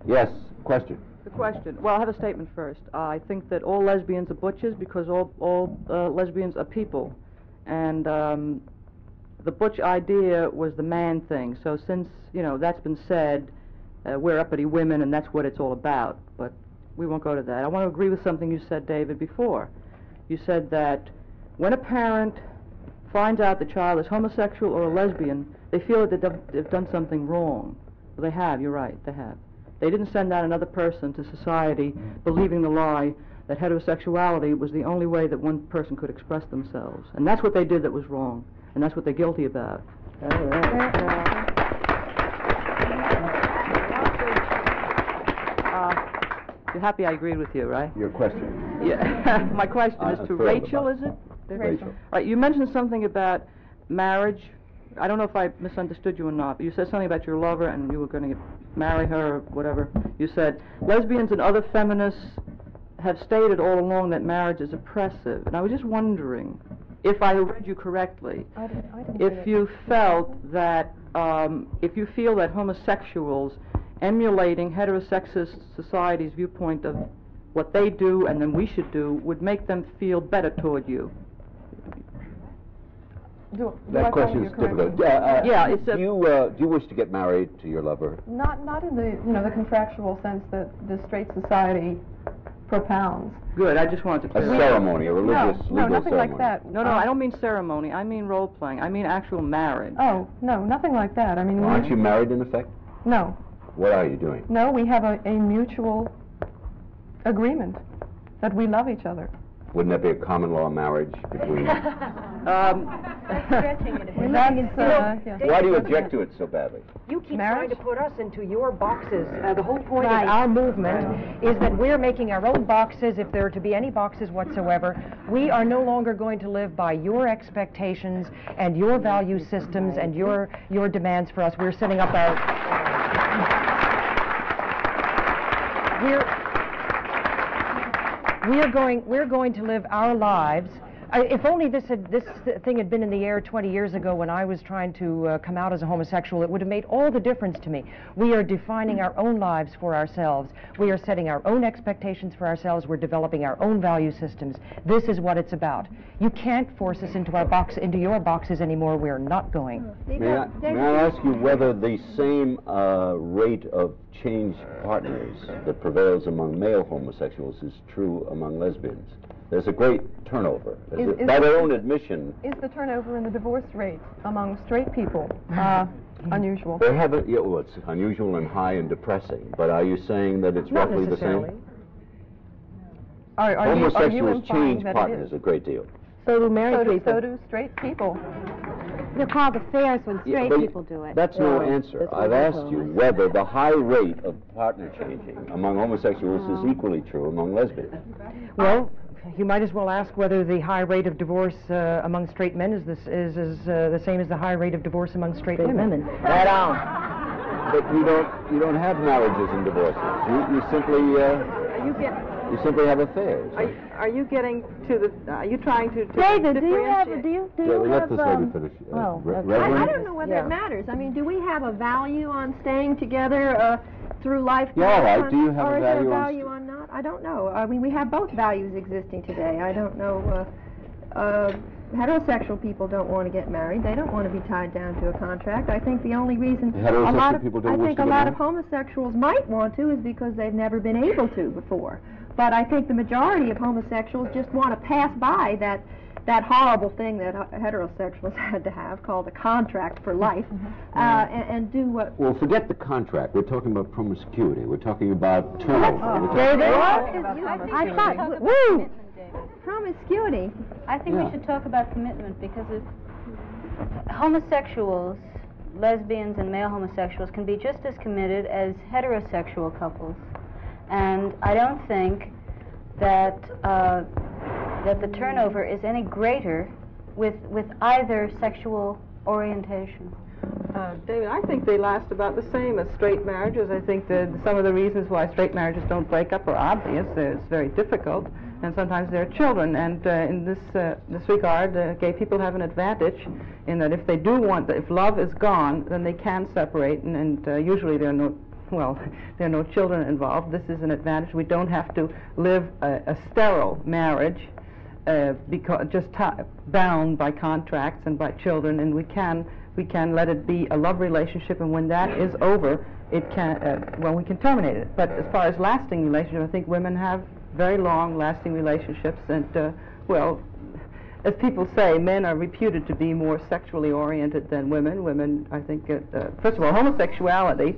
Yes, question. The question. Well, I have a statement first. I think that all lesbians are butches because all lesbians are people. And the butch idea was the man thing. So since, you know, that's been said, we're uppity women and that's what it's all about. But we won't go to that. I want to agree with something you said, David, before. You said that when a parent finds out the child is homosexual or a lesbian, they feel that they've done something wrong. Well, they have, you're right, they have. They didn't send out another person to society believing the lie that heterosexuality was the only way that one person could express themselves. And that's what they did that was wrong. And that's what they're guilty about. You're happy I agreed with you, right? Your question. Yeah. My question is to Rachel, is it? Rachel. All right, you mentioned something about marriage. I don't know if I misunderstood you or not, but you said something about your lover and you were going to marry her or whatever. You said, lesbians and other feminists have stated all along that marriage is oppressive. And I was just wondering, if I read you correctly, if you felt that, if you feel that homosexuals emulating heterosexist society's viewpoint of what they do and then we should do would make them feel better toward you. That question is difficult. Do you wish to get married to your lover? Not in the the contractual sense that the straight society propounds. Good. I just wanted to clear a ceremony, a religious, legal ceremony. Nothing like that. No, I don't mean ceremony. I mean role playing. I mean actual marriage. Oh no, nothing like that. I mean, aren't you married in effect? No. What are you doing? No, we have a mutual agreement that we love each other. Wouldn't that be a common law marriage between? Stretching it. Why do you object to it so badly? You keep trying to put us into your boxes. The whole point of our movement is that we're making our own boxes, if there are to be any boxes whatsoever. We are no longer going to live by your expectations and your value systems and your demands for us. We're setting up our... We're going to live our lives. If only this thing had been in the air 20 years ago when I was trying to come out as a homosexual, it would have made all the difference to me. We are defining our own lives for ourselves. We are setting our own expectations for ourselves. We're developing our own value systems. This is what it's about. You can't force us into your boxes anymore. We're not going. May I ask you whether the same rate of changed partners that prevails among male homosexuals is true among lesbians? There's a great turnover. By their own admission. Is the turnover in the divorce rate among straight people unusual? They have well, it's unusual and high and depressing, but are you saying that it's roughly the same? Homosexuals change partners a great deal. So do married people. So do straight people. They're called affairs when straight people do it. That's no answer. I've asked you whether the high rate of partner changing among homosexuals is equally true among lesbians. Well, you might as well ask whether the high rate of divorce among straight men is the same as the high rate of divorce among straight women. Right on. But you don't have marriages and divorces. You simply have affairs. Are you getting to the? Are you trying to? David, do you have? Let this lady finish. I don't know whether it matters. I mean, do we have a value on staying together through life? Yeah, all right. Do you have a value on not? I don't know. I mean, we have both values existing today. I don't know. Heterosexual people don't want to get married. They don't want to be tied down to a contract. I think the only reason a lot of homosexuals might want to is because they've never been able to before. But I think the majority of homosexuals just want to pass by that horrible thing that heterosexuals had to have called a contract for life, and do what... Well, forget the contract. We're talking about promiscuity. We're talking about turnover. Promiscuity. I think we should talk about commitment, because if homosexuals, lesbians and male homosexuals can be just as committed as heterosexual couples. And I don't think that that the turnover is any greater with either sexual orientation. David, I think they last about the same as straight marriages. I think that some of the reasons why straight marriages don't break up are obvious. It's very difficult, and sometimes there are children. And in this regard, gay people have an advantage in that if they do want, if love is gone, then they can separate, and usually there are no well, there are no children involved. This is an advantage. We don't have to live a sterile marriage because bound by contracts and by children, and we can let it be a love relationship, and when that is over, it can we can terminate it. But as far as lasting relationships, I think women have very long lasting relationships, and well, as people say, men are reputed to be more sexually oriented than women. Women, I think, first of all, homosexuality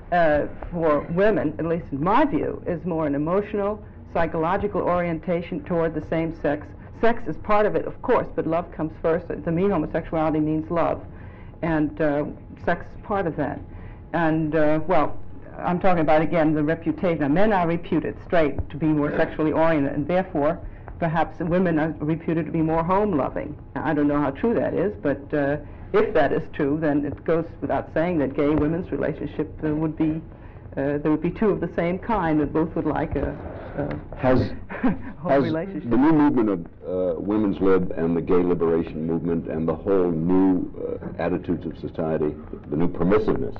for women, at least in my view, is more an emotional, psychological orientation toward the same sex. Sex is part of it, of course, but love comes first. To me, homosexuality means love, and sex is part of that. And, well, I'm talking about, again, the reputation. Now, men are reputed, straight, to be more sexually oriented, and therefore, perhaps women are reputed to be more home-loving. Now, I don't know how true that is, but if that is true, then it goes without saying that gay women's relationship would be, there would be two of the same kind, that both would like a home relationship. The new movement of women's lib and the gay liberation movement and the whole new attitudes of society, the new permissiveness,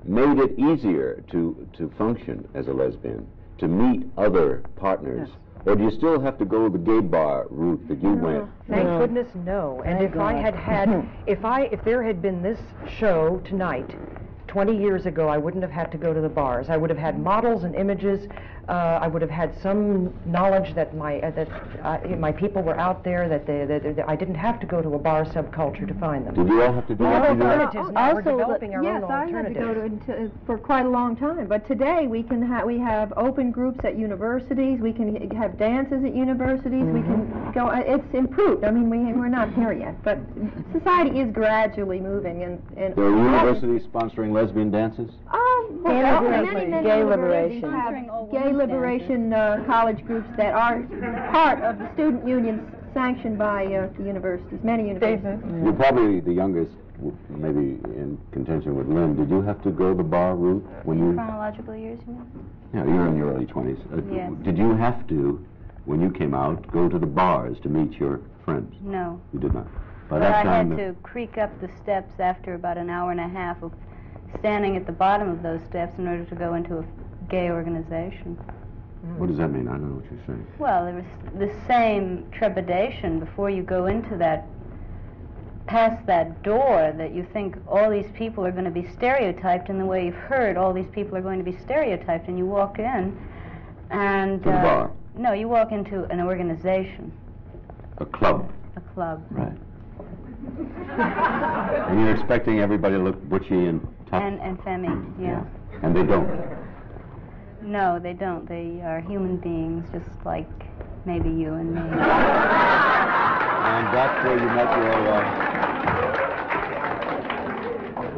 made it easier to function as a lesbian, to meet other partners? Yes. Or do you still have to go the gay bar route that you went? Thank goodness, no. And if I had had, if there had been this show tonight 20 years ago, I wouldn't have had to go to the bars. I would have had models and images. I would have had some knowledge that my people were out there, that I didn't have to go to a bar subculture to find them. Did you all have to do that? Now we're developing our own alternatives. Yes, I had to go for quite a long time. But today we have open groups at universities. We can have dances at universities. We can go. It's improved. I mean, we're not there yet, but society is gradually moving. And there are universities sponsoring lesbian dances? Many gay liberation. Have gay liberation college groups that are part of the student unions sanctioned by the universities, many universities. You're probably the youngest, maybe in contention with Lynn. Did you have to go the bar route when you... Chronological years, you mean? Yeah, you're in your early 20s. Yes. Did you have to, when you came out, go to the bars to meet your friends? No. You did not? But I had to creak up the steps after about an hour and a half of standing at the bottom of those steps in order to go into a gay organization. What does that mean? I don't know what you're saying. Well, there was the same trepidation before you go into that, past that door, that you think all these people are going to be stereotyped in the way you've heard all these people are going to be stereotyped, and you walk in and... To the bar? No, you walk into an organization. A club? A club. Right. And you're expecting everybody to look butchy and tough? And femme, yeah. And they don't? No, they don't. They are human beings, just like maybe you and me. And that's where you met your...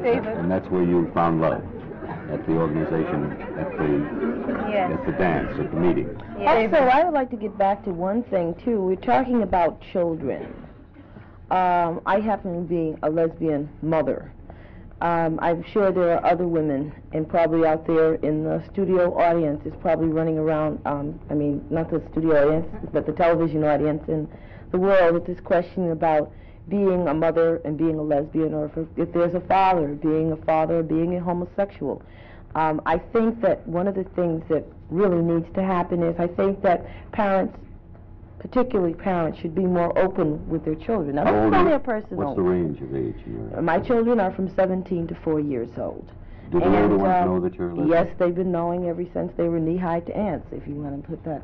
David. And that's where you found love, at the organization, at the dance, at the meeting. Yes. Also, I would like to get back to one thing, too. We're talking about children. I happen to be a lesbian mother. I'm sure there are other women, and probably out there in the studio audience is probably running around, I mean, not the studio audience, but the television audience in the world with this question about being a mother and being a lesbian, or if there's a father, being a homosexual. I think that one of the things that really needs to happen is I think that parents, particularly parents, should be more open with their children. Now, this is only a personal... What's the range of age? My children are from 17 to 4 years old. Do the older ones know that you're a lesbian? Yes, they've been knowing ever since they were knee-high to ants, if you want to put that...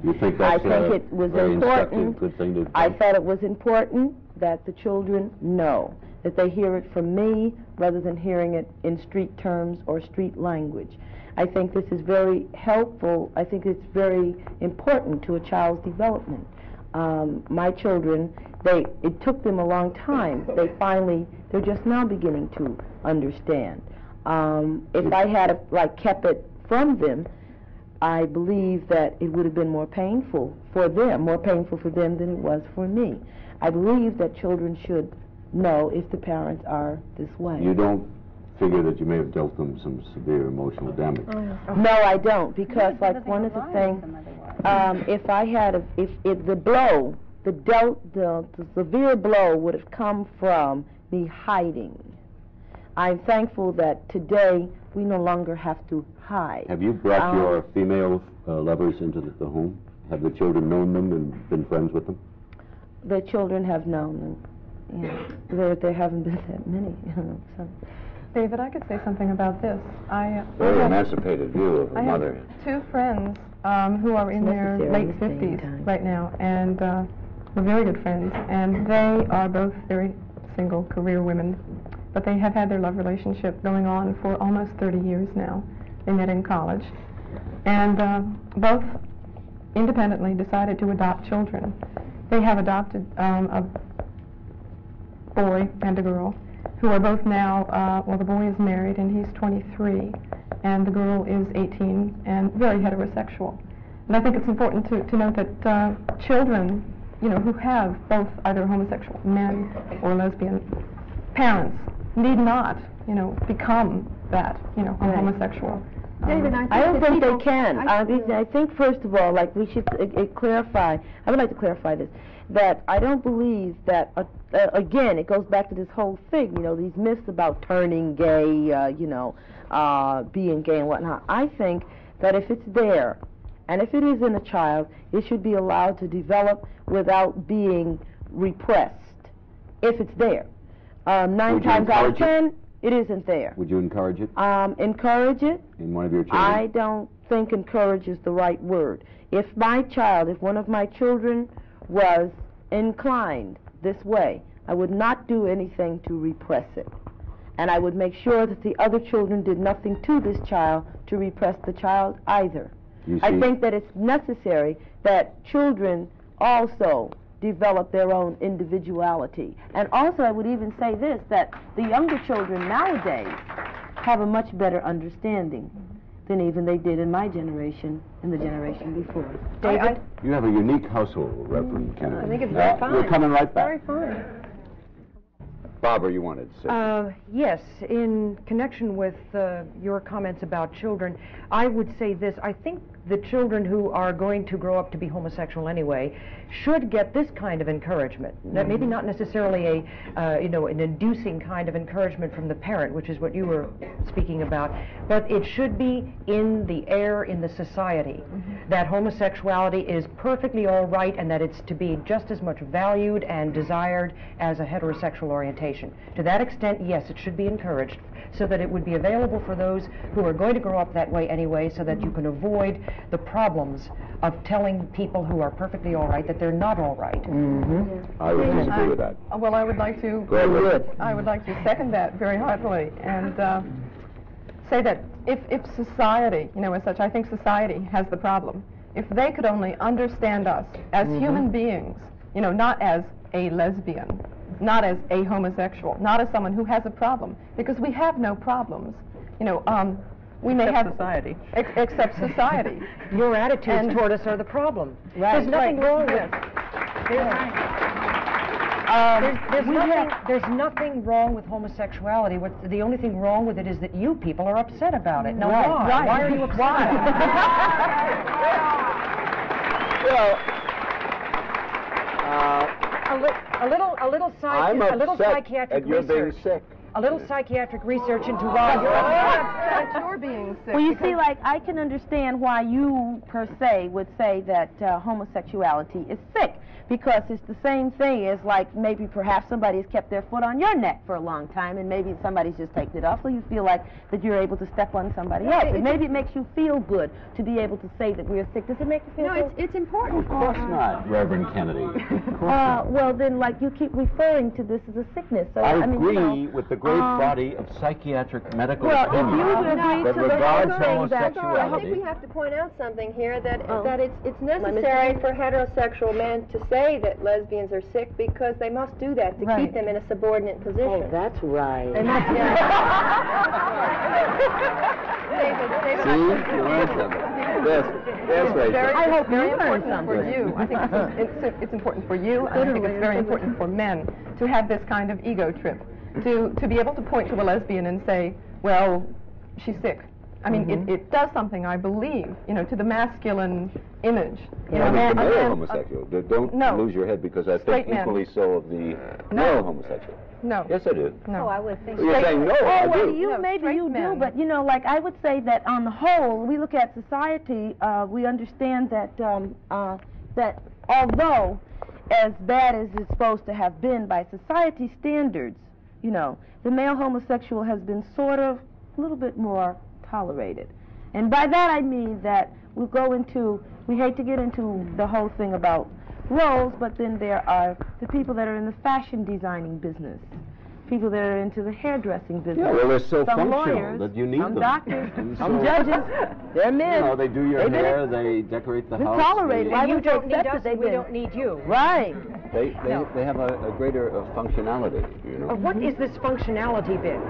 You think that's it was very important. Good thing to... I thought it was important that the children know, that they hear it from me rather than hearing it in street terms or street language. I think this is very helpful. I think it's very important to a child's development. My children, it took them a long time. They're just now beginning to understand. If I had kept it from them, I believe that it would have been more painful for them than it was for me. I believe that children should know if the parents are this way. You don't figure that you may have dealt them some severe emotional damage? No, I don't, because one of the things, if I had, if the severe blow would have come from me hiding, I'm thankful that today we no longer have to hide. Have you brought your female lovers into the home? Have the children known them and been friends with them? The children have known them. Yeah, there haven't been that many. So. David, I could say something about this. Very emancipated view of a mother. I have two friends who are in their late 50s right now, and we're very good friends, and they are both very single career women, but they have had their love relationship going on for almost 30 years now. They met in college, and both independently decided to adopt children. They have adopted a boy and a girl, who are both now, well, the boy is married and he's 23, and the girl is 18 and very heterosexual. And I think it's important to note that children, who have both either homosexual men or lesbian parents need not, become that, a homosexual. David, I don't think they can. I think, first of all, like we should clarify, I would like to clarify this, that I don't believe that, again, it goes back to this whole thing, these myths about turning gay, being gay and whatnot. I think that if it's there, and if it is in a child, it should be allowed to develop without being repressed, if it's there. 9 times out of 10, it isn't there. Would you encourage it? Encourage it? In one of your children? I don't think encourage is the right word. If one of my children was inclined this way, I would not do anything to repress it. And I would make sure that the other children did nothing to this child to repress the child either. I think that it's necessary that children also develop their own individuality. And also I would even say this, that the younger children nowadays have a much better understanding than even they did in my generation and the generation before. David? You have a unique household, Reverend Kennedy. I think it's very fine. We're coming right back. Very fine. Barbara, you wanted to say. Yes, in connection with your comments about children, I would say this. I think the children who are going to grow up to be homosexual anyway should get this kind of encouragement. That maybe not necessarily an inducing kind of encouragement from the parent, which is what you were speaking about, but it should be in the air in the society that homosexuality is perfectly all right and that it's to be just as much valued and desired as a heterosexual orientation. To that extent, yes, it should be encouraged, so that it would be available for those who are going to grow up that way anyway, so that you can avoid the problems of telling people who are perfectly all right that they're not all right. I would disagree with that. Well, I would like to. I would like to second that very heartily and say that if society, as such, I think society has the problem. If they could only understand us as human beings, not as a lesbian, not as a homosexual, not as someone who has a problem, because we have no problems. We may have society. Except society. Your attitudes toward us are the problem. Right. There's nothing wrong with there's nothing wrong with homosexuality. The only thing wrong with it is that you people are upset about it. Now, why? Right. Why are you upset? Well, a little I'm psychiatric at your being research. sick. A little psychiatric research into why you're That you're being sick. Well, you see, like, I can understand why you, per se, would say that homosexuality is sick, because it's the same thing as, like, maybe perhaps somebody has kept their foot on your neck for a long time, and maybe somebody's just taken it off, so you feel like that you're able to step on somebody else. And maybe it makes you feel good to be able to say that we're sick. Does it make you feel good? No, it's important. Of course not, Reverend Kennedy. Well, then, like, you keep referring to this as a sickness. So, I mean, agree with the great body of psychiatric medical well, opinion if you agree that to the regards whole thing, I homosexuality. think we have to point out something here, that it's necessary for heterosexual men to say that lesbians are sick, because they must do that to keep them in a subordinate position. Oh, that's right. See? You learned something. Yes, Rachel. I hope very important for you. I think it's important for you, and I think it's very important for men to have this kind of ego trip, to be able to point to a lesbian and say, well, she's sick. I mean, it does something, I believe, to the masculine image. The male homosexual. Don't lose your head, because I think equally so of the male homosexual. No. Yes, I do. No, I would think so. You're saying no, I do. Maybe you do, but like I would say that on the whole, we look at society, we understand that that although as bad as it's supposed to have been by society standards, the male homosexual has been sort of a little bit more tolerated. And by that I mean that we hate to get into the whole thing about roles, but then there are the people that are in the fashion designing business, people that are into the hairdressing business. Yeah, well, they're so some functional lawyers, that you need some them. doctors, some judges. They're men. They do your hair, they decorate the house. Tolerate it. And you don't need us, we don't need you. Right. They have a greater functionality, What is this functionality bit?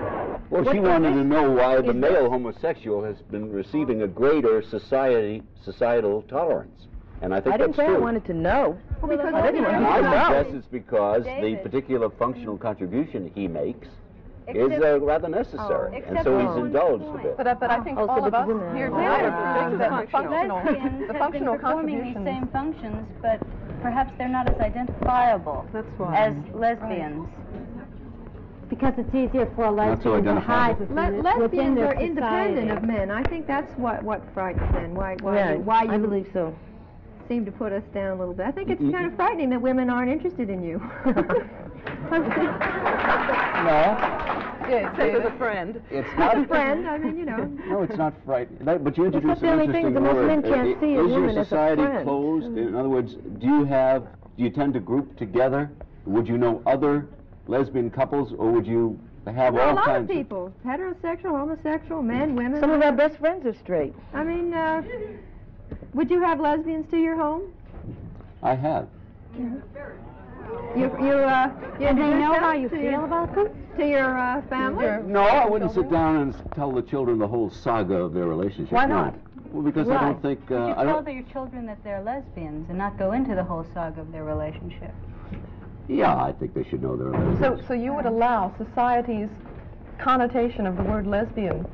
Well, she wanted to know why the male homosexual has been receiving a greater societal tolerance. And I think I didn't that's say true. I wanted to know. Well, because I didn't want And I to know. suggest it's because the David. particular functional contribution he makes Except- is rather necessary, and except so for he's one indulged a point. bit. But I think Oh, so all of the us women here are- tonight Yeah, are saying that the functional Lesbians have been performing these contributions. same functions, but perhaps they're not as identifiable as lesbians. Because it's easier for a Not so lesbian to hide identifiable. within Lesbians their are independent society. of men. I think that's what frightens men. Why I you believe so. seem to put us down a little bit. I think it's kind of frightening that women aren't interested in you. Yeah, say as a friend. It's As not a friend, I mean, No, it's not frightening. But you introduced the an only thing interesting that most word. men can't see a Is your woman as a society friend. closed? In other words, do you tend to group together? Would you know other lesbian couples, or would you have a all lot kinds of people, heterosexual, homosexual, men, women. Some of our best friends are straight. I mean, would you have lesbians to your home? I have. You And they introduce know them how you to feel your, about them? to your family? No, I wouldn't sit down and tell the children the whole saga of their relationship. Why no. not? Well, because I don't think... You I tell don't, your children that they're lesbians and not go into the whole saga of their relationship. yeah, I think they should know their relationship. So you would allow society's connotation of the word lesbian,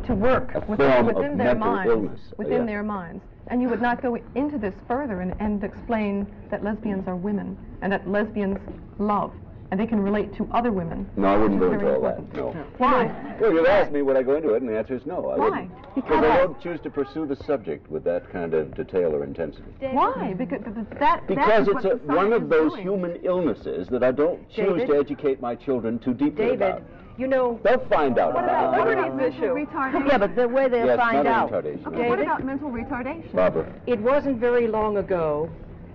to work A within form of their mental minds, illness, within yeah. their minds, and you would not go into this further and explain that lesbians are women and that lesbians love and they can relate to other women. No, I wouldn't go Very into all that, important. no. Why? Well, you've asked me would I go into it, and the answer is no, I Why? wouldn't. Because I don't choose to pursue the subject with that kind of detail or intensity. Why? Because that Because is it's what one society of is those doing. human illnesses that I don't choose David? to educate my children too deeply about. They'll find out about it. Mental retardation. Yeah, but the way they'll Yes, find not out. a retardation. Okay, what about mental retardation? Barbara. It wasn't very long ago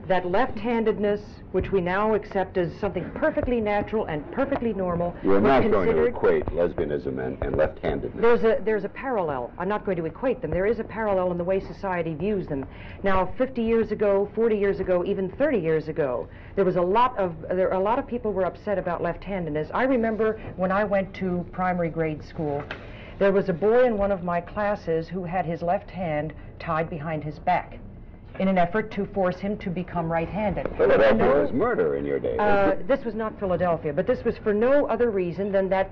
that left-handedness, which we now accept as something perfectly natural and perfectly normal, We're was not going to considered... equate lesbianism and left-handedness. There's a parallel. I'm not going to equate them. There is a parallel in the way society views them. Now, 50 years ago, 40 years ago, even 30 years ago, there a lot of people were upset about left-handedness. I remember when I went to primary grade school, there was a boy in one of my classes who had his left hand tied behind his back in an effort to force him to become right-handed. Philadelphia was murder in your day. wasn't it? This was not Philadelphia, but this was for no other reason than that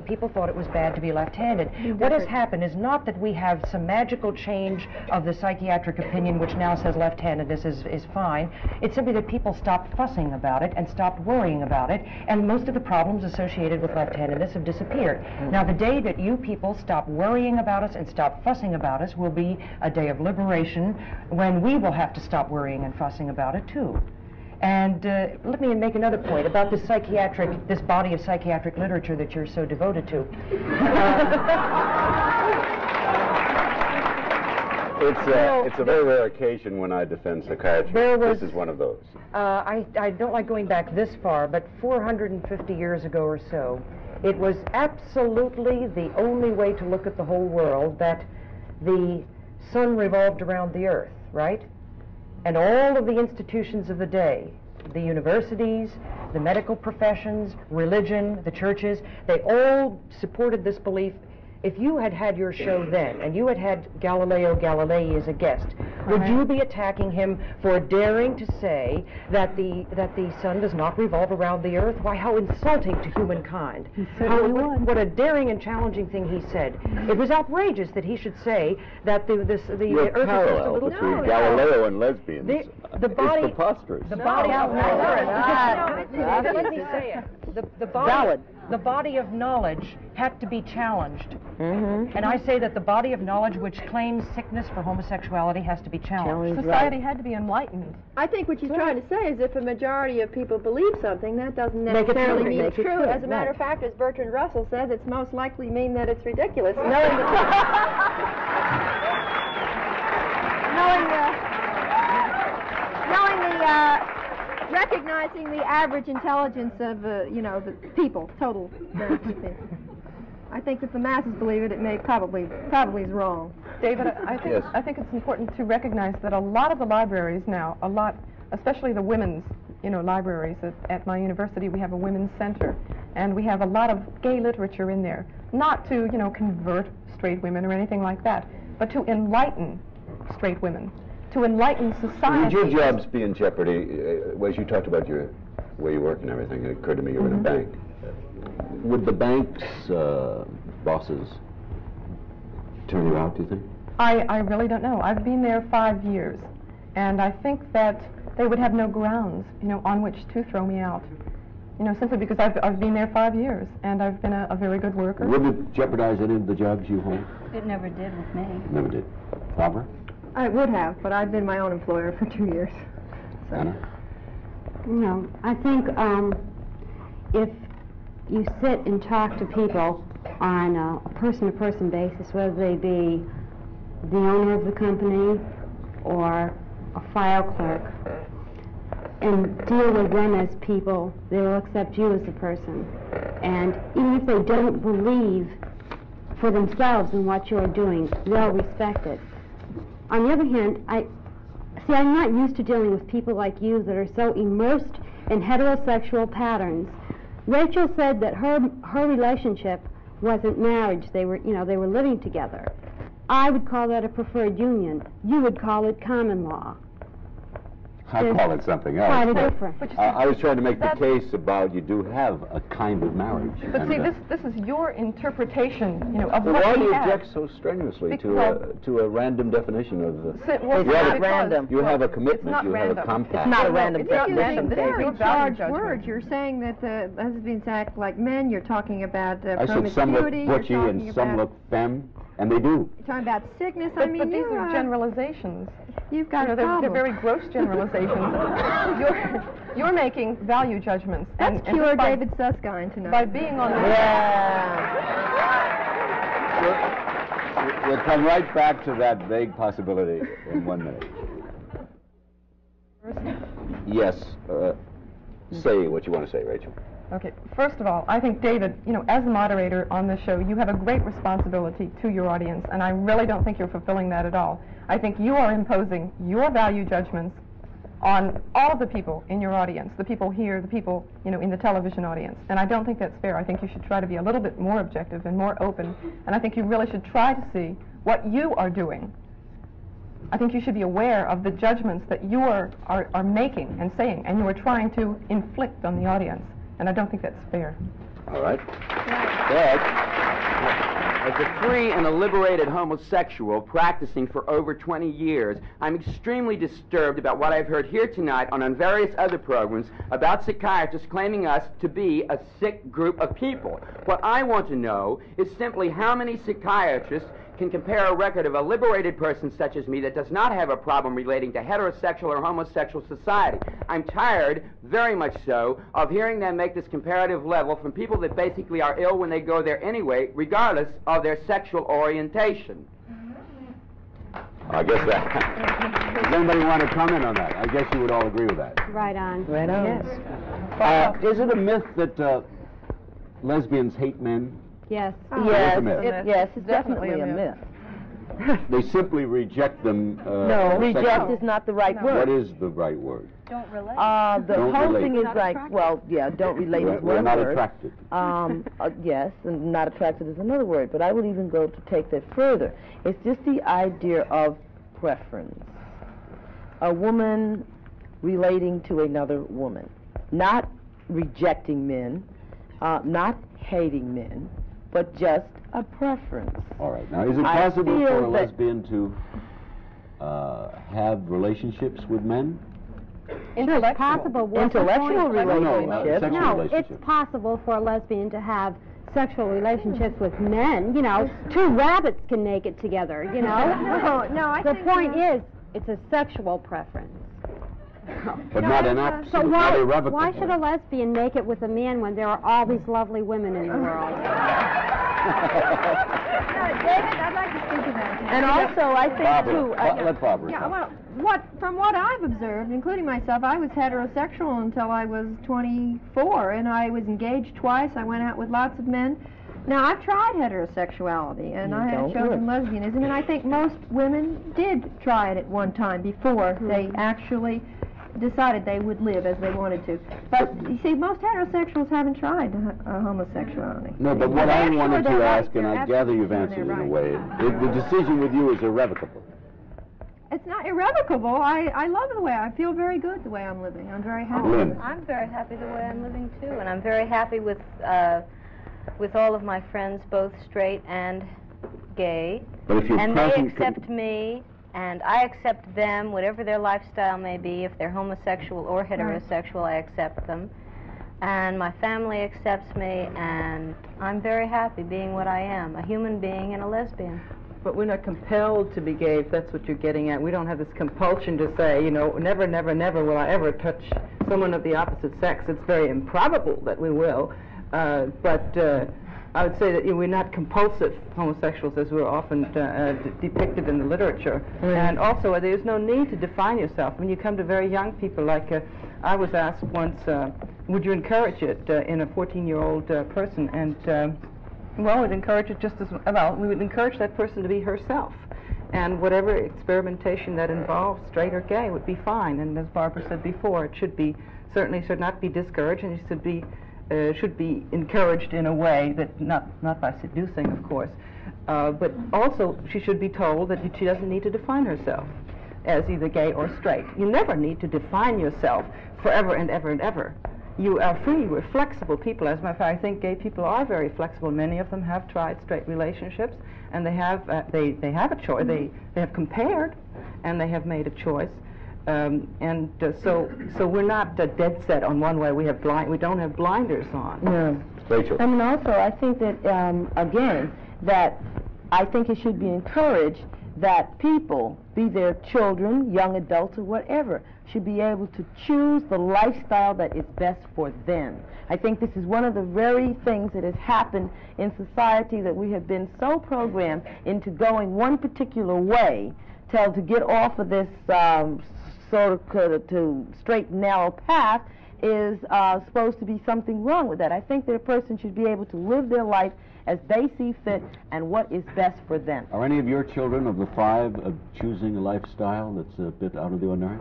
people thought it was bad to be left-handed. What has happened is not that we have some magical change of the psychiatric opinion which now says left-handedness is fine. It's simply that people stopped fussing about it and stopped worrying about it, and most of the problems associated with left-handedness have disappeared. Now, the day that you people stop worrying about us and stop fussing about us will be a day of liberation when we will have to stop worrying and fussing about it too. And let me make another point about this body of psychiatric literature that you're so devoted to. It's a very rare occasion when I defend psychiatry. This is one of those. I don't like going back this far, but 450 years ago or so, it was absolutely the only way to look at the whole world that the sun revolved around the earth, right? And all of the institutions of the day, the universities, the medical professions, religion, the churches, they all supported this belief. If you had had your show then, and you had had Galileo Galilei as a guest, would you be attacking him for daring to say that the sun does not revolve around the earth? Why, how insulting to humankind. What a daring and challenging thing he said. It was outrageous that he should say that the earth is just a little... between Galileo and lesbians. The body... It's preposterous. The body of knowledge... Let me say it. The body of knowledge had to be challenged. And I say that the body of knowledge which claims sickness for homosexuality has to be challenged. Society had to be enlightened. I think what she's trying to say is if a majority of people believe something, that doesn't necessarily mean it's true. As a matter of fact, as Bertrand Russell says, it's most likely mean that it's ridiculous. Recognizing the average intelligence of, the people, total people. I think if the masses believe it, it may probably is wrong. David, I think it's important to recognize that a lot of the libraries now, especially the women's, libraries at my university, we have a women's center, and we have a lot of gay literature in there. Not to, convert straight women or anything like that, but to enlighten straight women. To enlighten society. Would your jobs be in jeopardy, as you talked about your where you work and everything? It occurred to me you were in a bank. Would the bank's bosses turn you out, do you think? I really don't know. I've been there 5 years, and I think that they would have no grounds, on which to throw me out. Simply because I've been there 5 years, and I've been a very good worker. Wouldn't it jeopardize any of the jobs you hold? It never did with me. Never did. Barbara? I would have, but I've been my own employer for 2 years. So. Anna? No, I think if you sit and talk to people on a person-to-person basis, whether they be the owner of the company or a file clerk, and deal with them as people, they will accept you as a person. And even if they don't believe for themselves in what you're doing, they'll respect it. On the other hand, I'm not used to dealing with people like you that are so immersed in heterosexual patterns. Rachel said that her relationship wasn't marriage. They were living together. I would call that a preferred union. You would call it common law. I call it something else. Quite a difference. I was trying to make the case about you do have a kind of marriage. But see, this is your interpretation, of what why we do you have. object so strenuously to a random definition of the... It's not random. You have a commitment. You have a random. compact. It's not a random. It's not random. Very It's charged value words. You're saying that lesbians act like men. You're talking about I said some look promiscuity. butchy and some look femme, and they do. You're talking about sickness. But these are generalizations. You've got a they're problem. very gross generalizations. You're making value judgments. That's and pure by, David Susskind tonight. By being on the... We'll come right back to that vague possibility in 1 minute. Yes. Say what you want to say, Rachel. Okay. First of all, I think, David, as a moderator on this show, you have a great responsibility to your audience, and I really don't think you're fulfilling that at all. I think you are imposing your value judgments on all of the people in your audience, the people here, the people, in the television audience. And I don't think that's fair. I think you should try to be a little bit more objective and more open, and I think you really should try to see what you are doing. I think you should be aware of the judgments that you are making and saying, and you are trying to inflict on the audience. And I don't think that's fair. All right. As a free and a liberated homosexual practicing for over 20 years, I'm extremely disturbed about what I've heard here tonight on various other programs about psychiatrists claiming us to be a sick group of people. What I want to know is simply how many psychiatrists can compare a record of a liberated person such as me that does not have a problem relating to heterosexual or homosexual society. I'm tired, very much so, of hearing them make this comparative level from people that basically are ill when they go there anyway, regardless of their sexual orientation. I guess that... Does anybody want to comment on that? I guess you would all agree with that. Right on. Right on. Yes. Is it a myth that lesbians hate men? Yes. Yes, Yes, it's definitely a myth. They simply reject them. No, reject is not the right word. What is the right word? Don't relate. The Don't whole relate. thing is like, well, yeah, don't relate is We're one not word. attracted. Yes, and not attracted is another word, but I would even go to take that further. It's just the idea of preference. a woman relating to another woman, not rejecting men, not hating men, but just a preference. All right. Now, is it possible for a lesbian to have relationships with men? It's possible. Intellectual relationships. No, it's possible for a lesbian to have sexual relationships with men. You know, two rabbits can make it together, you know? No, I the think point is, it's a sexual preference. But not an absolute, So not irrevocable. why should a lesbian make it with a man when there are all these lovely women in the world? David, I'd like to speak to that. And also, I think, Barbara, too... let Barbara Yeah, talk. well, from what I've observed, including myself, I was heterosexual until I was 24, and I was engaged twice. I went out with lots of men. Now, I've tried heterosexuality, and I have chosen lesbianism, and I think most women did try it at one time before they actually decided they would live as they wanted to. But, you see, most heterosexuals haven't tried homosexuality. No, but what I wanted to ask, and I gather you've answered in a way, the decision with you is irrevocable. It's not irrevocable. I love the way I feel very good the way I'm living. I'm very happy. Lynn. I'm very happy the way I'm living too, and I'm very happy with all of my friends, both straight and gay. But if you're and they accept me, and I accept them, whatever their lifestyle may be. If they're homosexual or heterosexual, I accept them. And my family accepts me, and I'm very happy being what I am, a human being and a lesbian. But we're not compelled to be gay, if that's what you're getting at. We don't have this compulsion to say, you know, never, never, never will I ever touch someone of the opposite sex. It's very improbable that we will. But I would say that we're not compulsive homosexuals as we're often depicted in the literature. And also, there's no need to define yourself. When you come to very young people, like I was asked once, would you encourage it in a 14-year-old person? And well, we'd encourage it just as well. We would encourage that person to be herself. And whatever experimentation that involves straight or gay would be fine. And as Barbara said before, it certainly should not be discouraged, and it should be encouraged in a way that, not by seducing, of course, but also she should be told that she doesn't need to define herself as either gay or straight. You never need to define yourself forever and ever and ever. You are free. We're flexible people. As a matter of fact, I think gay people are very flexible. Many of them have tried straight relationships, and they have a choice. They have compared, and they have made a choice. So we're not dead set on one way. We don't have blinders on. No. Rachel. I mean, also, I think that again, that I think it should be encouraged that people, be their children, young adults, or whatever, should be able to choose the lifestyle that is best for them. I think this is one of the very things that has happened in society, that we have been so programmed into going one particular way to get off of this sort of to straight and narrow path is supposed to be something wrong with that. I think that a person should be able to live their life as they see fit and what is best for them. Are any of your children of the 5 choosing a lifestyle that's a bit out of the ordinary?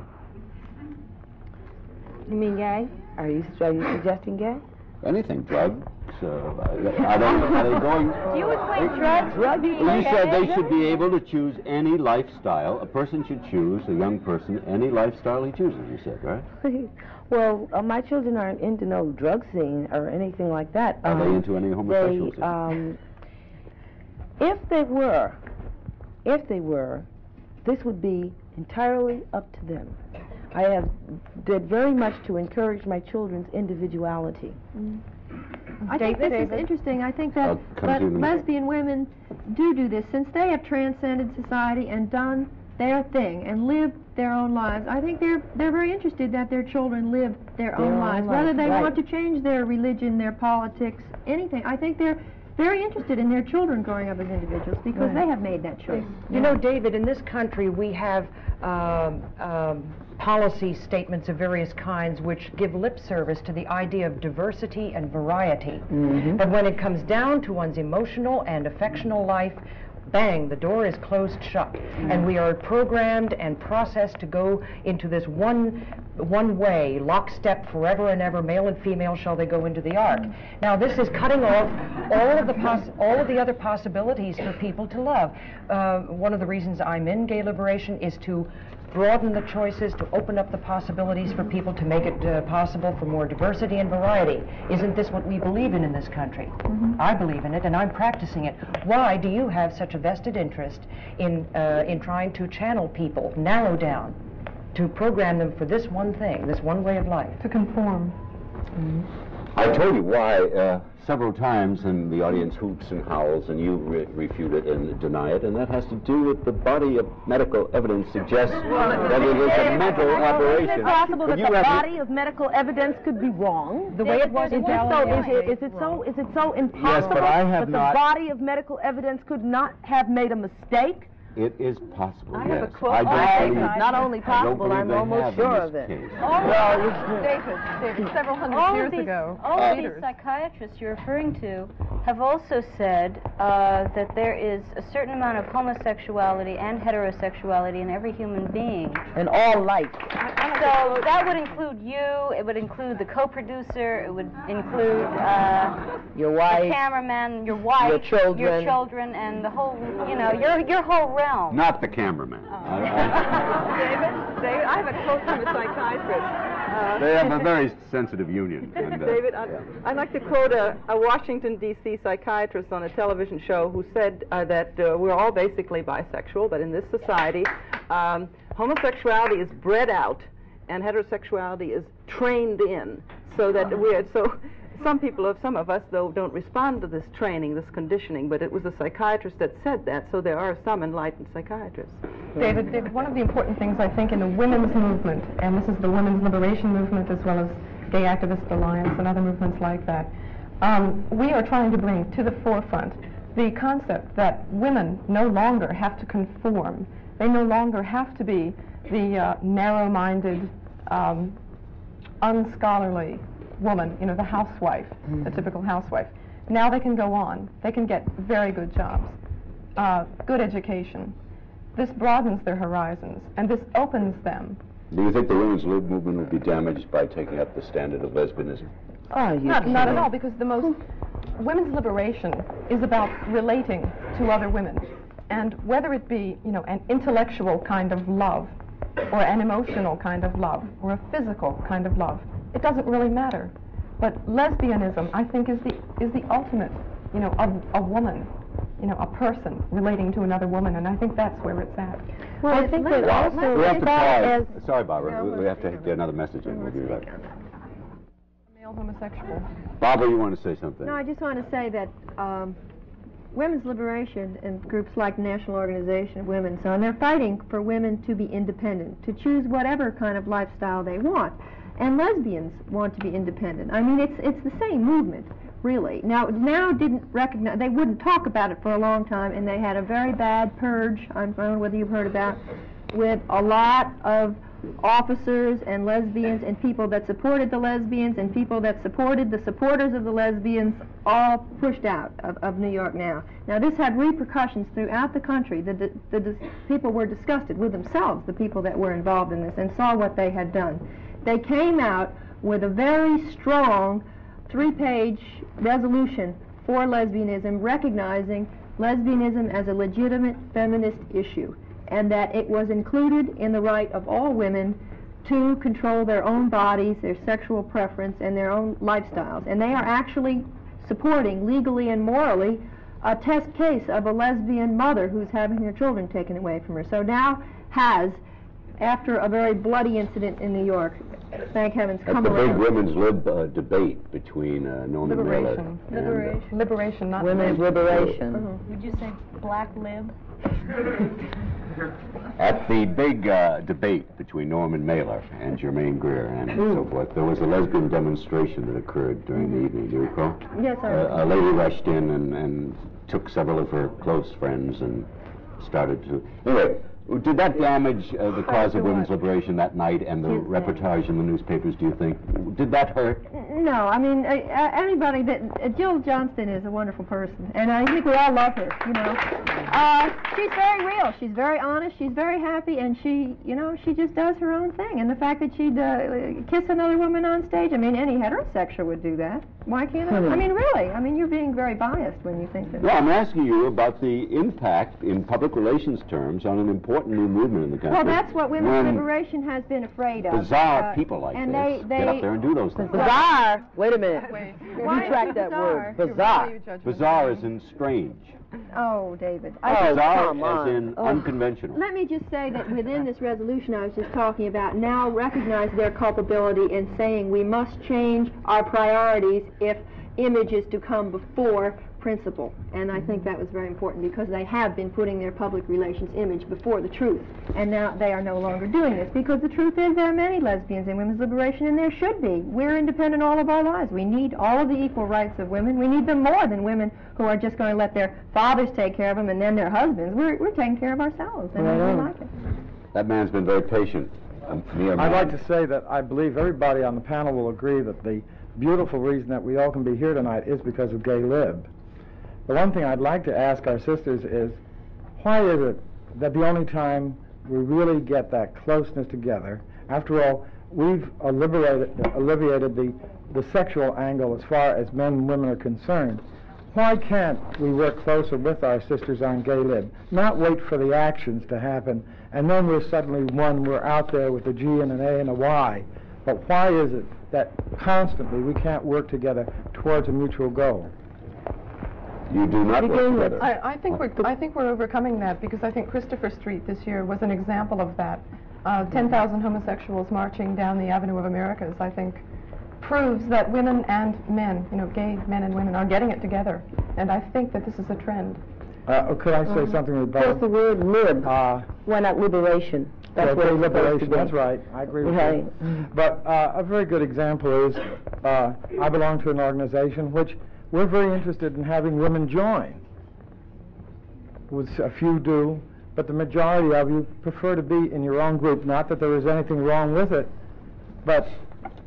You mean gay? Are you suggesting gay? Anything, drugs? Are they going? You would think drugs would be Well, you said they should be able to choose any lifestyle. A person should choose, a young person, any lifestyle he chooses, you said, right? Well, my children aren't into no drug scene or anything like that. Are they into any homosexual scene? If they were, this would be entirely up to them. I did very much to encourage my children's individuality. I think this is interesting. I think that lesbian women do this, since they have transcended society and done their thing and lived their own lives. I think they're very interested that their children live their own lives, whether they want to change their religion, their politics, anything. I think they're very interested in their children growing up as individuals because they have made that choice. You know, David, in this country we have policy statements of various kinds which give lip service to the idea of diversity and variety. But when it comes down to one's emotional and affectional life, bang, the door is closed shut. And we are programmed and processed to go into this one way, lockstep forever and ever, male and female shall they go into the ark. Now this is cutting off all of the other possibilities for people to love. One of the reasons I'm in gay liberation is to broaden the choices, to open up the possibilities for people, to make it possible for more diversity and variety. Isn't this what we believe in this country? I believe in it, and I'm practicing it. Why do you have such a vested interest in trying to channel people, narrow down, to program them for this one thing, this one way of life? To conform. I told you why several times, and the audience hoots and howls, and you refute it and deny it, and that has to do with the body of medical evidence suggests that it is a mental aberration. Is it possible that the body of medical evidence could be wrong? The way it was in Is it so impossible that the body of medical evidence could not have made a mistake? It is possible, I have yes. a quote. It's not only possible, I'm almost sure of it. David, several hundred years ago, all of these psychiatrists you're referring to have also said that there is a certain amount of homosexuality and heterosexuality in every human being. In all life. So that would include you, it would include the co-producer, it would include your wife, the cameraman, your wife, your children, and the whole, your whole realm. Not the cameraman. David, I have a quote from a psychiatrist. They have a very sensitive union. And, David, I'd like to quote a Washington, D.C. psychiatrist on a television show who said that we're all basically bisexual, but in this society, homosexuality is bred out and heterosexuality is trained in, so that some of us, though, don't respond to this training, this conditioning, but it was a psychiatrist that said that, so there are some enlightened psychiatrists. David, one of the important things, I think, in the women's movement, and this is the women's liberation movement as well as Gay Activist Alliance and other movements like that, we are trying to bring to the forefront the concept that women no longer have to conform. They no longer have to be the narrow-minded, unscholarly woman, the housewife, the typical housewife. Now they can go on. They can get very good jobs, good education. This broadens their horizons, and this opens them. Do you think the women's lib movement will be damaged by taking up the standard of lesbianism? Not at all, because women's liberation is about relating to other women. And whether it be, an intellectual kind of love, or an emotional kind of love, or a physical kind of love, it doesn't really matter. But lesbianism, I think, is the ultimate, a woman, a person relating to another woman, and I think that's where it's at. Well, I think that also... We have to pause. Sorry, Barbara. We have to get another message in. We'll be right back. Male homosexual. Barbara, you want to say something? No, I just want to say that women's liberation and groups like the National Organization of Women, so on, they're fighting for women to be independent, to choose whatever kind of lifestyle they want. And lesbians want to be independent. I mean, it's the same movement, really. Now didn't recognize, they wouldn't talk about it for a long time, and they had a very bad purge, I don't know whether you've heard about, with a lot of officers and lesbians and people that supported the lesbians and people that supported the supporters of the lesbians, all pushed out of New York now. Now this had repercussions throughout the country. The people were disgusted with themselves, the people that were involved in this, and saw what they had done. They came out with a very strong 3-page resolution for lesbianism, recognizing lesbianism as a legitimate feminist issue, and that it was included in the right of all women to control their own bodies, their sexual preference, and their own lifestyles. And they are actually supporting, legally and morally, a test case of a lesbian mother who's having her children taken away from her. So now has, after a very bloody incident in New York, thank heavens, come around. That's the big women's lib debate between Norman Mailer and... Liberation, not women's liberation. Would you say black lib? At the big debate between Norman Mailer and Germaine Greer and so forth, there was a lesbian demonstration that occurred during the evening. Do you recall? Yes, I A lady rushed in and took several of her close friends and started to... Anyway, did that damage the cause of women's liberation that night and the reportage in the newspapers, do you think? Did that hurt? No, I mean, anybody that, Jill Johnston is a wonderful person, and I think we all love her, you know. She's very real, she's very honest, she's very happy, and she, you know, she just does her own thing. And the fact that she'd kiss another woman on stage, I mean, any heterosexual would do that. Why can't I? I mean, really, I mean, you're being very biased when you think that. No, I'm asking you about the impact in public relations terms on an important new movement in the country. Well, that's what women's liberation has been afraid of. Bizarre people like and this get up there and do those things. Bizarre? Wait a minute. Why Retract that word. Bizarre. Bizarre as in strange. Oh, David. Bizarre as in unconventional. Let me just say that within this resolution I was just talking about, now recognize their culpability in saying we must change our priorities if image is to come before principle. And I think that was very important because they have been putting their public relations image before the truth. And now they are no longer doing this because the truth is there are many lesbians in women's liberation, and there should be. We're independent all of our lives. We need all of the equal rights of women. We need them more than women who are just going to let their fathers take care of them and then their husbands. We're taking care of ourselves, and we like it. That man's been very patient. I'd like to say that I believe everybody on the panel will agree that the beautiful reason that we all can be here tonight is because of Gay Lib. The one thing I'd like to ask our sisters is, why is it that the only time we really get that closeness together, after all, we've alleviated the sexual angle as far as men and women are concerned, why can't we work closer with our sisters on Gay Lib? Not wait for the actions to happen, and then we're suddenly one, we're out there with a G and an A and a Y. But why is it that constantly we can't work together towards a mutual goal? You do not work together. I think we're overcoming that, because I think Christopher Street this year was an example of that. 10,000 homosexuals marching down the Avenue of Americas, I think, proves that women and men, you know, gay men and women, are getting it together. And I think that this is a trend. Could I say something about Just the word lib. Why not liberation? That's what liberation. That's right. I agree with you. But a very good example is I belong to an organization which we're very interested in having women join. A few do, but the majority of you prefer to be in your own group. Not that there is anything wrong with it, but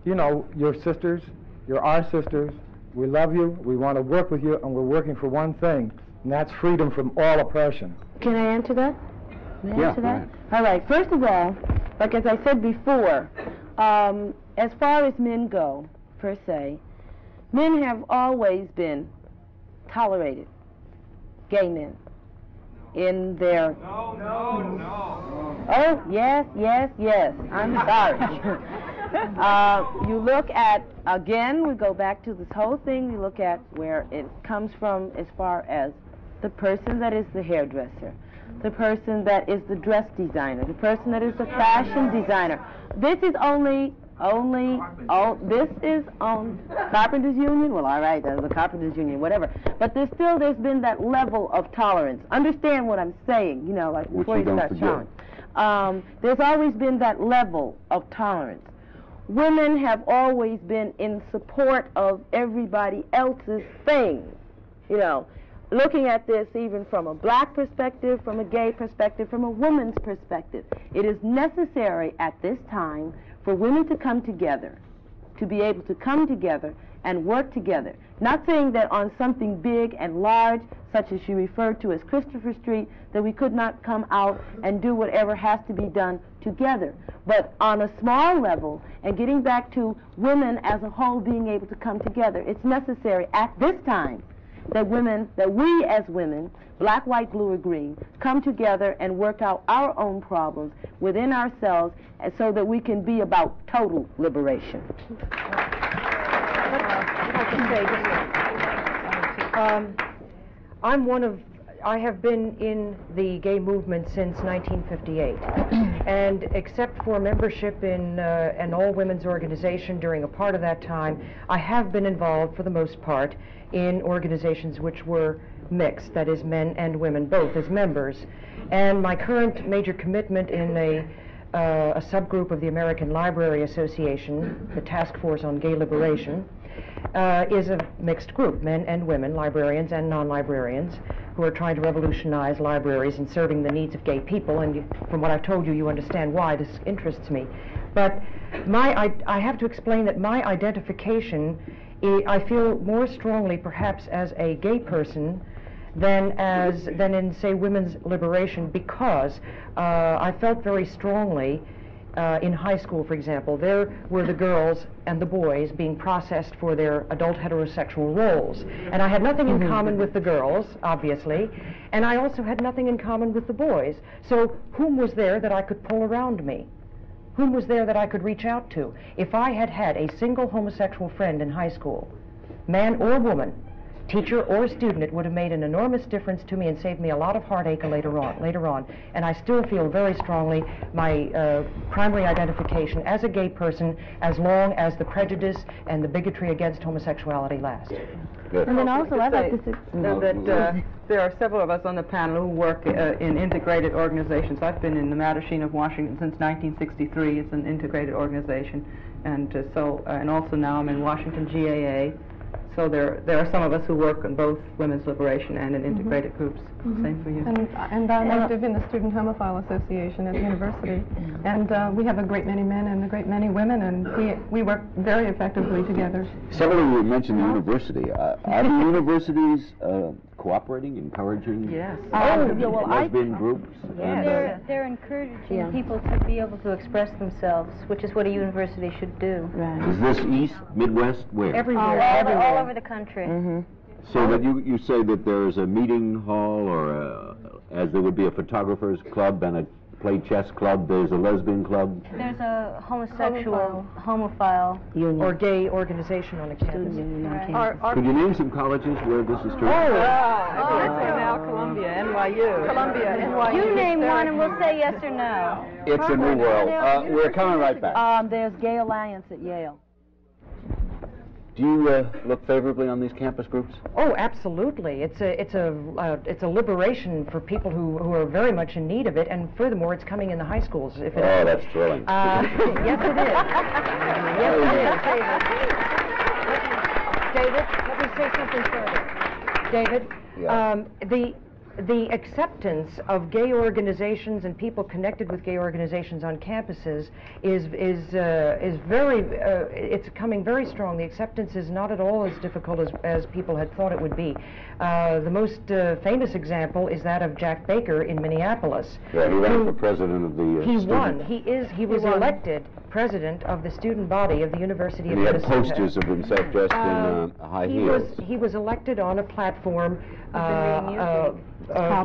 you know, you're sisters, you're our sisters, we love you, we want to work with you, and we're working for one thing, and that's freedom from all oppression. Can I answer that? All right. First of all, like as I said before, as far as men go, per se, men have always been tolerated, gay men, in their... No. Oh, yes. I'm sorry. You look at, again, we go back to this whole thing, you look at where it comes from as far as the person that is the hairdresser, the person that is the dress designer, the person that is the fashion designer. This is this is on Carpenters Union. Well, all right, there's the Carpenters Union, whatever. But there's been that level of tolerance. Understand what I'm saying, you know, like before you start showing. There's always been that level of tolerance. Women have always been in support of everybody else's thing, you know. Looking at this even from a black perspective, from a gay perspective, from a woman's perspective, it is necessary at this time for women to come together, to be able to come together and work together. Not saying that on something big and large, such as you referred to as Christopher Street, that we could not come out and do whatever has to be done together. But on a small level, and getting back to women as a whole being able to come together, it's necessary at this time that we as women, black, white, blue, or green, come together and work out our own problems within ourselves so that we can be about total liberation. I have been in the gay movement since 1958, and except for membership in an all-women's organization during a part of that time, I have been involved, for the most part, in organizations which were mixed, that is, men and women, both as members. And my current major commitment in a subgroup of the American Library Association, the Task Force on Gay Liberation, is a mixed group, men and women, librarians and non-librarians, who are trying to revolutionize libraries and serving the needs of gay people, and from what I've told you, you understand why this interests me. But I have to explain that my identification, I feel more strongly perhaps as a gay person than in, say, women's liberation, because I felt very strongly in high school, for example, there were the girls and the boys being processed for their adult heterosexual roles. And I had nothing in common with the girls, obviously, and I also had nothing in common with the boys. So whom was there that I could pull around me? Whom was there that I could reach out to? If I had had a single homosexual friend in high school, man or woman, teacher or student, it would have made an enormous difference to me and saved me a lot of heartache later on. And I still feel very strongly my primary identification as a gay person, as long as the prejudice and the bigotry against homosexuality last. And then also I'd like to say that there are several of us on the panel who work in integrated organizations. I've been in the Mattachine of Washington since 1963. It's an integrated organization, and and also now I'm in Washington GAA. So there are some of us who work in both women's liberation and in integrated groups. Same for you. And I'm active in the Student Homophile Association at the university. And we have a great many men and a great many women, and we work very effectively together. Some of you mentioned the university. Are the universities cooperating, encouraging lesbian groups? Yes. They're encouraging people to be able to express themselves, which is what a university should do. Right. Is this East, Midwest, where? Everywhere. All over the country. So that you say that there is a meeting hall, or as there would be a photographers club and a play chess club, there's a lesbian club? There's a homophile union, or gay organization on a campus. Could you name some colleges where this is true? Now Columbia, NYU. Columbia, NYU. You name one and we'll say yes or no. It's a new world. We're coming right back. There's Gay Alliance at Yale. Do you look favorably on these campus groups? Oh, absolutely. It's a liberation for people who are very much in need of it, and furthermore, it's coming in the high schools. If it that's thrilling. Yes, it is. Yes, it is. David, let me say something further. David, the acceptance of gay organizations and people connected with gay organizations on campuses is very it's coming very strong. The acceptance is not at all as difficult as people had thought it would be. The most famous example is that of Jack Baker in Minneapolis. Yeah, he ran for president of the He won. He was elected president of the student body of the University of Minnesota. He had posters of himself dressed in high heels. He was elected on a platform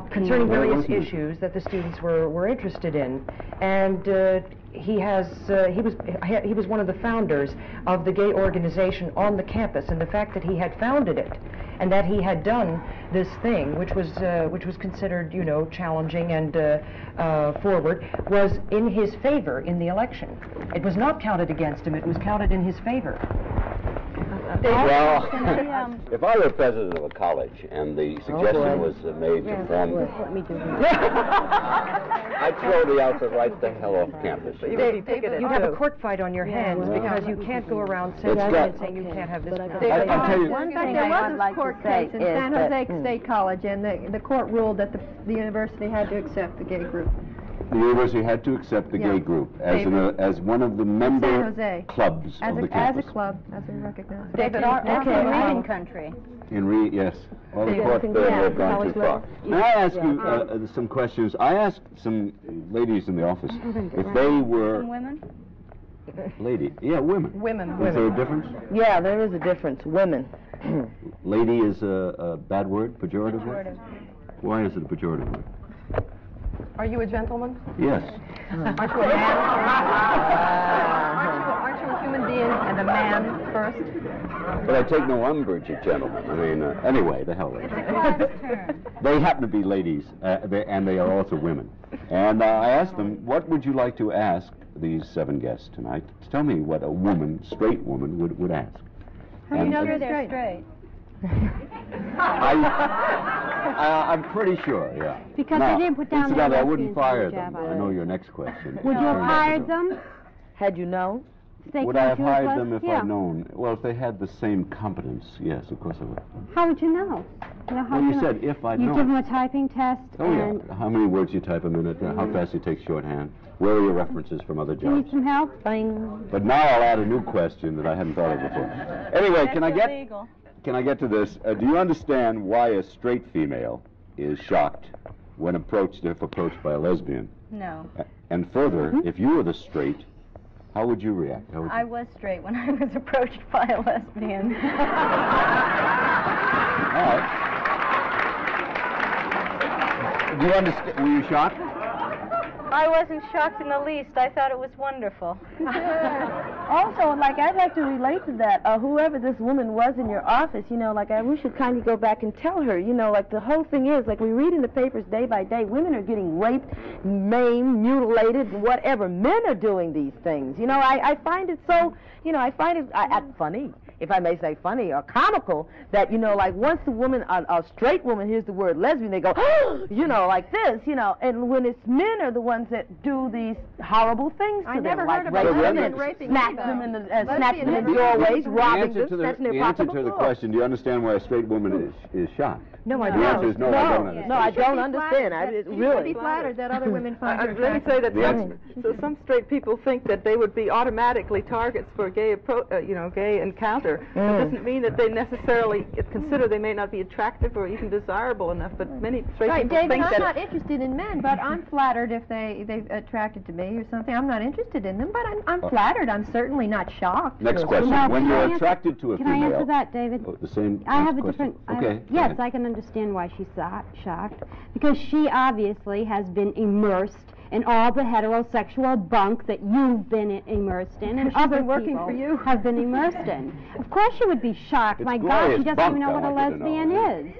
concerning various issues that the students were interested in, and he was one of the founders of the gay organization on the campus, and the fact that he had founded it and that he had done this thing, which was considered, challenging and forward, was in his favor in the election. It was not counted against him; it was counted in his favor. Well, if I were president of a college and the suggestion was made to form, I'd throw the outfit right the hell off campus. You'd have a court fight on your hands because you can't go around saying you can't have this. I'll tell you. One thing there was a court case in San Jose State College, and the court ruled that the university had to accept the gay group. The university had to accept the gay group as one of the member clubs of the campus. As a club, as we recognize. David, reading country. Yes. Well, the court have gone too far. May I ask you some questions? I asked some ladies in the office if they were... Some women? Lady. Yeah, women. Women. Is there a difference? Yeah, there is a difference. Women. Lady is a bad word, pejorative word? Why is it a pejorative word? Are you a gentleman? Yes. Aren't you a man? Aren't you a human being and a man first? But I take no umbrage at gentlemen. I mean, anyway, the hell with it. They happen to be ladies, and they are also women. And I asked them, what would you like to ask these 7 guests tonight? Tell me what a woman, straight woman, would ask. How do you know they're straight? I'm pretty sure, yeah. Because they didn't put down their I wouldn't fire them. I know your next question. Would you have hired them? Had you known? they Would I have came to us hired was- them if yeah. I'd known? Well, if they had the same competence, yes, of course I would. How would you know? You know, how Well, would you know? said if I'd You known. give them a typing test, Oh, and yeah. How many words you type a minute, how fast you take shorthand, where are your references from other do you need jobs? some help? But now I'll add a new question that I hadn't thought of before. Anyway, can I get to this? Do you understand why a straight female is shocked when approached, if approached by a lesbian? No. And further, if you were the straight, how would you react? How would you... I was straight when I was approached by a lesbian. All right. Do you understand? Were you shocked? I wasn't shocked in the least. I thought it was wonderful. Also, like, I'd like to relate to that. Whoever this woman was in your office, you know, like, we should kind of go back and tell her, you know, like, the whole thing is, like, we read in the papers day by day, women are getting raped, maimed, mutilated, whatever. Men are doing these things. You know, I find it so, you know, I find it funny, if I may say funny, or comical, that, you know, like, once a woman, a straight woman hears the word lesbian, they go, you know, like this, you know, and when it's men are the ones that do these horrible things to them, never like heard about women, raping snatch people. them in doorways, robbing them, setting their The answer to the question, do you understand why a straight woman is shocked? No, I The don't. answer is no, I don't understand. No, I don't understand. You should Really. be flattered that other women find her Let me say that The answer. some straight people think that they would be automatically targets for gay encounter. It doesn't mean that they necessarily consider they may not be attractive or even desirable enough, but many straight Right, people David, think I'm that... not interested in men, but I'm flattered if they're attracted to me or something. I'm not interested in them, but I'm flattered. I'm certainly not shocked. Next question. No, When can I you're answer- attracted to a Can female... I answer that, David? Oh, the same I have a question. different... Okay. go Yes, ahead. I can understand why she's shocked, because she obviously has been immersed in all the heterosexual bunk that you've been immersed in, and She's other been working people for you. have been immersed in. Of course she would be shocked. It's My God, she glorious doesn't bunk, even know I what a want you to know. lesbian is.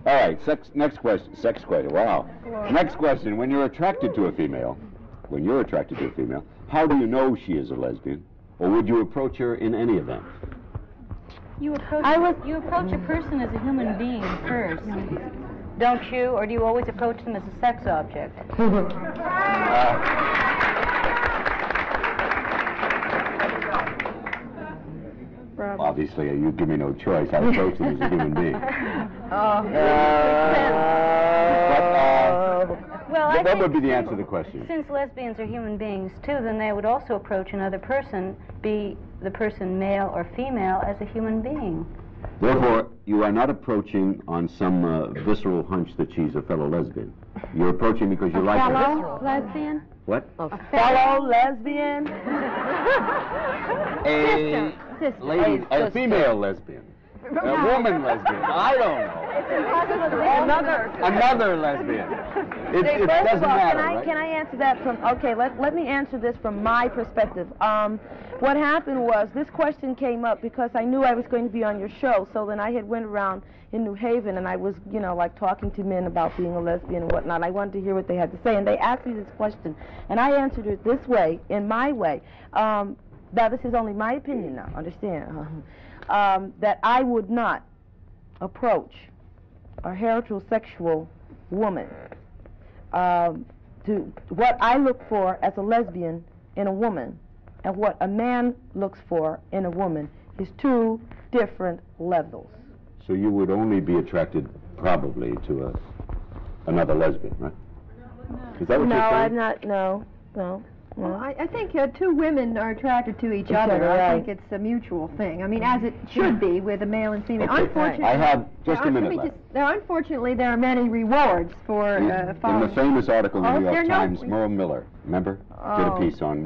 All right, next question. Sex question. Wow. Next question. When you're attracted to a female, how do you know she is a lesbian? Or would you approach her in any event? You approach a person as a human being first, don't you? Or do you always approach them as a sex object? Obviously, you give me no choice. I approach them as a human being. Well, I That think would be the answer to the question. since lesbians are human beings too, then they would also approach another person, be the person male or female, as a human being. Therefore, you are not approaching on some visceral hunch that she's a fellow lesbian. You're approaching because you like her. Fellow lesbian? What? A fellow lesbian? A lady, a female lesbian. A woman lesbian. I don't know. Another lesbian. It First doesn't of all, matter, right? can I answer that from, okay, let me answer this from my perspective. What happened was, this question came up because I knew I was going to be on your show, so then I had went around in New Haven and I was, you know, like talking to men about being a lesbian and whatnot. I wanted to hear what they had to say, and they asked me this question, and I answered it this way, in my way. Now, this is only my opinion now, understand? That I would not approach a heterosexual woman. To what I look for as a lesbian in a woman and what a man looks for in a woman is two different levels. So you would only be attracted, probably, to another lesbian, right? Is that what No, you're saying? I'm not, no. Well, I think two women are attracted to each other. I think it's a mutual thing. I mean, as it should be with a male and female. Okay. Unfortunately, I have just a minute left. Unfortunately, there are many rewards for In the following. famous article in the New there York are no- Times, Merle Miller, remember, did a piece on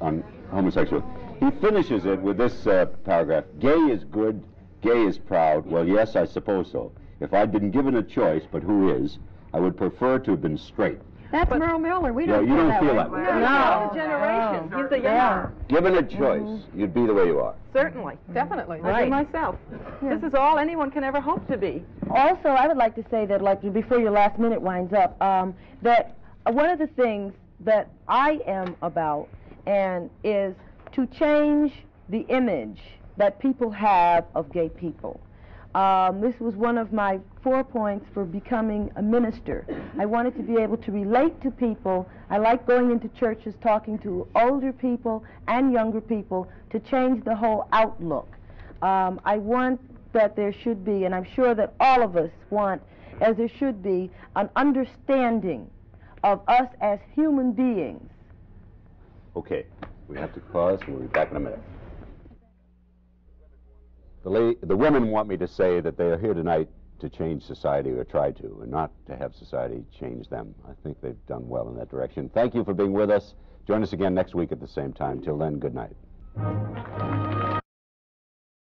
on homosexual. He finishes it with this paragraph: "Gay is good, gay is proud. Well, yes, I suppose so. If I'd been given a choice, but who is, I would prefer to have been straight." That's Merle Miller. We Yeah, don't you feel don't that feel way. that way. No. Generation. He's the younger. Given a choice, you'd be the way you are. Certainly. Definitely. I do myself. This is all anyone can ever hope to be. Also, I would like to say that, like, before your last minute winds up, that one of the things that I am about is to change the image that people have of gay people. This was one of my 4 points for becoming a minister. I wanted to be able to relate to people. I like going into churches, talking to older people and younger people to change the whole outlook. I want that there should be, and I'm sure that all of us want, as there should be, an understanding of us as human beings. Okay, we have to pause. We'll be back in a minute. The women want me to say that they are here tonight to change society, or try to, and not to have society change them. I think they've done well in that direction. Thank you for being with us. Join us again next week at the same time. Till then, good night.